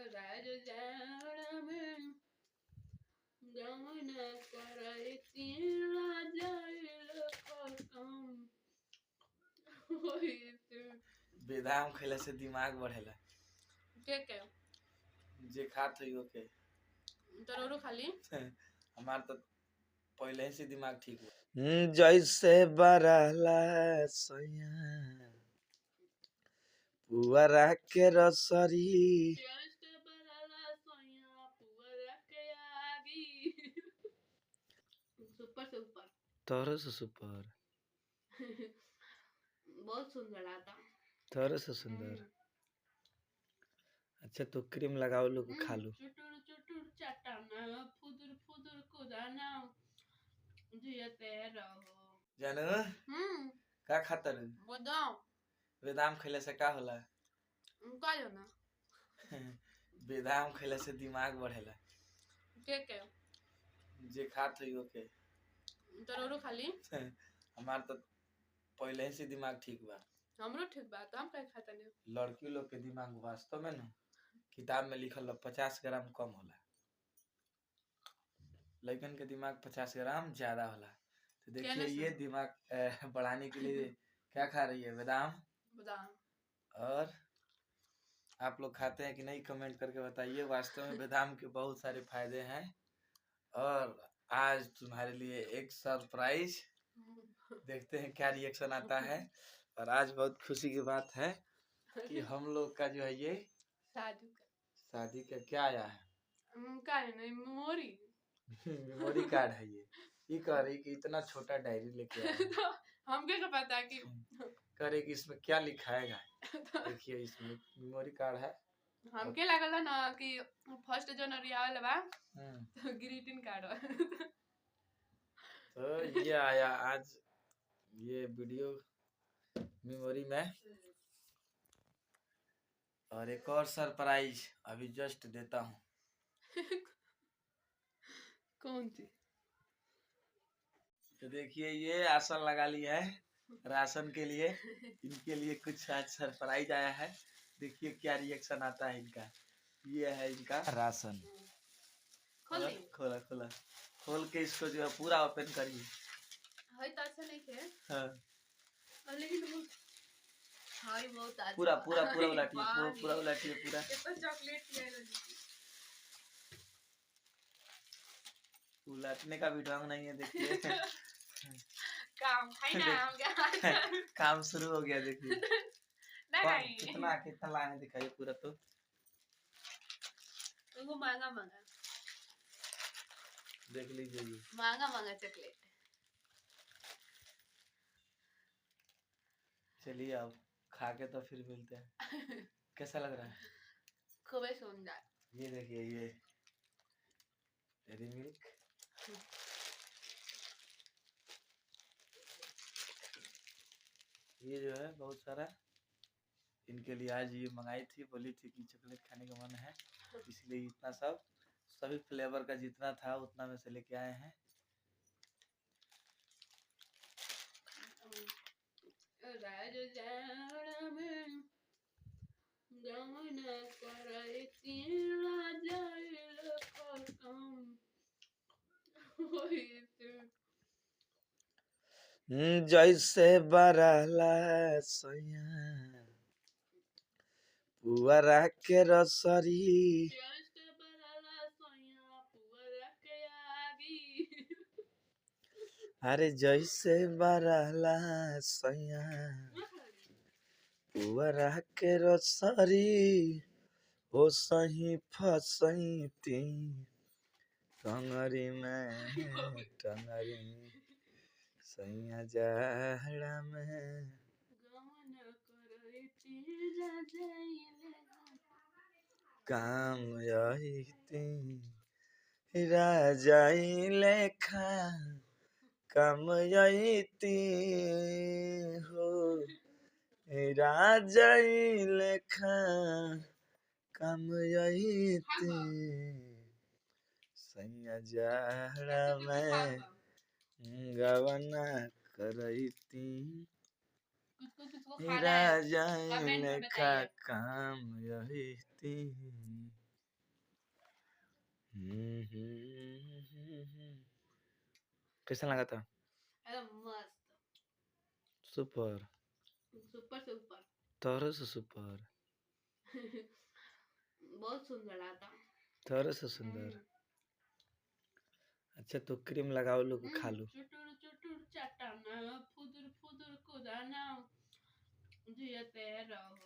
राजा में गमन करती राजा बेदाम खइला से दिमाग बढ़ेला। के जे खात होई ओके तोरो खाली हमार तो पहले ही से दिमाग ठीक हुआ। जैसे बरहला सैया पुअरा के रसरी सुपर सुपर तोरे से सुपर बहुत सुंदर आता तोरे से सुंदर। अच्छा तो क्रीम लगाओ लो खा लो। चुटुर चुटुर चटाना फुदुर फुदुर कुदाना जियते रहो जानू का खाता रे? बताओ बेदाम खइला से का होला? का ना बेदाम खइला से दिमाग बढ़ेला। के जे खात होई ओके तोरो खाली हमार तो पहले ही से दिमाग ठीक बा। हमरो ठीक बा त हम काहे खाता नहीं। लड़की लोग के दिमाग वास्तव में ना किताब में लिखल 50 ग्राम कम होला, लड़कन के दिमाग 50 ग्राम ज्यादा होला। तो देखिए ये दिमाग बढ़ाने के लिए क्या खा रही है? बादाम। और आप लोग खाते हैं कि नहीं कमेंट करके बताइए। वास्तव में बादाम के बहुत सारे फायदे हैं और आज तुम्हारे लिए एक सरप्राइज, देखते हैं क्या रिएक्शन आता है। और आज बहुत खुशी की बात है कि हम लोग का जो है ये शादी का क्या आया है? मेमोरी कार्ड है ये कह रही कि इतना छोटा डायरी लेके आया है। हम क्या पता कि कह रही कि इसमें क्या लिखाएगा। देखिए इसमें मेमोरी कार्ड है। हमके लागल ना कि 1 जनवरी आवेला बा तो ग्रीटिंग कार्ड तो ये आया आज ये वीडियो मेमोरी में। और एक और सरप्राइज अभी जस्ट देता हूँ। कौन सी? तो देखिए ये आसन लगा लिया है राशन के लिए। इनके लिए कुछ आज सरप्राइज आया है, देखिए क्या रिएक्शन आता है इनका। ये है इनका राशन। खोला खोला खोल के इसको जो है पूरा ओपन करिए। तो अच्छा नहीं थे। हाँ लेकिन बहुत अच्छा पूरा पूरा पूरा उलटिए पूरा उलटिए पूरा। कितना चॉकलेट है उलटने का भी ढंग नहीं है देखिए। काम काम शुरू हो गया देखिए। नहीं कितना कितना लाए हैं दिखाइए पूरा। तो वो महंगा महंगा देख लीजिए ये महंगा महंगा चॉकलेट। चलिए अब खा के तो फिर मिलते हैं। कैसा लग रहा है? खूब सुंदर। ये देखिए ये डेयरी मिल्क। ये जो है बहुत सारा इनके लिए आज ये मंगाई थी, बोली थी कि चॉकलेट खाने का मन है, इसलिए इतना सब सभी फ्लेवर का जितना था उतना में से लेके आए हैं। जैसे बरहला सैया पुअरा के रसरी अरे जैसे बरहला सैया पुअरा के रसरी हो सही फसैती टंगरी में टंगरी सैया जहड़ा में काम यही राजाई लेखा काम यही हो राजाई लेखा काम यही सैया जहड़ा में गवना करती राजा लेखा काम यही। कैसा लगा था? मस्त, सुपर सुपर सुपर थोड़ा सा सुपर बहुत सुंदर लगा था। थोड़ा सा सुंदर। अच्छा तो क्रीम लगाओ लोग खा लो। चुटुर चुटुर चटाना फुदुर फुदुर कुदाना जियते रहो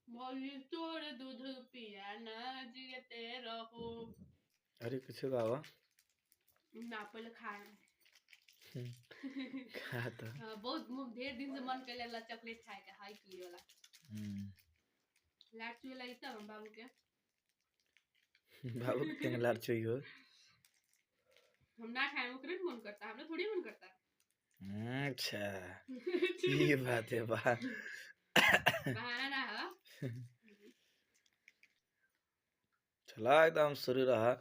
मौली तोड़ दूध पियाना जियते रहो। अरे कुछ गावा ना पहले खाए खा तो बहुत ढेर दिन से मन कर ला चॉकलेट खाए के हाई क्ली वाला लाट चुए लगी तब बाबू के लार चाहिए हो। हम ना खाए ओकरे मन करता हमने थोड़ी मन करता। अच्छा ये बात है बात बहाना ना है चला एकदम शुरू रहा